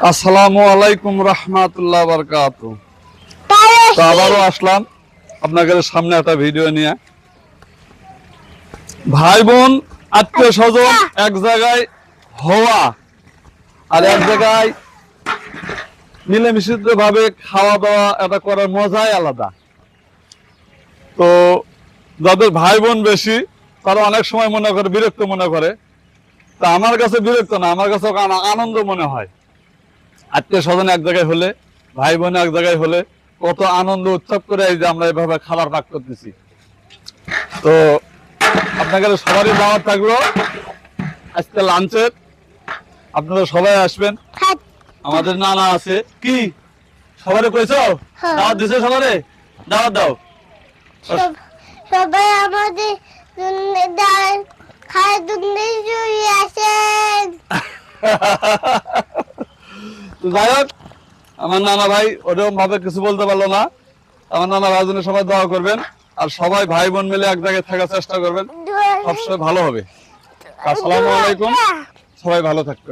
আসসালামু আলাইকুম রাহমাতুল্লাহ বারাকাতু। তো আবারও আসলাম আপনাদের সামনে একটা ভিডিও নিয়ে। ভাই বোন আত্মীয় স্বজন এক জায়গায় হওয়া আর এক জায়গায় মিলেমিশে ভাবে খাওয়া দাওয়া এটা করার মজাই আলাদা। তো যাদের ভাই বোন বেশি তারা অনেক সময় মনে করে বিরক্ত মনে করে, তা আমার কাছে বিরক্ত না, আমার কাছে আনন্দ মনে হয়। আত্মীয় স্বজন এক জায়গায় হলে, ভাই বোন এক জায়গায় হলে কত আনন্দ উৎসব করে এই যে আমরা এভাবে খাবার ভাগ করতেছি। তো আপনাদের সবারই দাওয়াত থাকলো আজকে লাঞ্চের, আপনারা সবাই আসবেন। আমাদের নানা আছে কি সবারে কইছো দাওয়াত দিছো, সবারে দাওয়াত দাও। সবাই আমাদের খায় দুধে চুরি আসেন। তো যাই হোক, আমার নানা ভাই ওরকম ভাবে কিছু বলতে পারলো না। আমার নানা ভাই জন্য সবাই দোয়া করবেন, আর সবাই ভাই বোন মিলে এক জায়গায় থাকার চেষ্টা করবেন, সবসময় ভালো হবে। আসসালামু আলাইকুম, সবাই ভালো থাকবেন।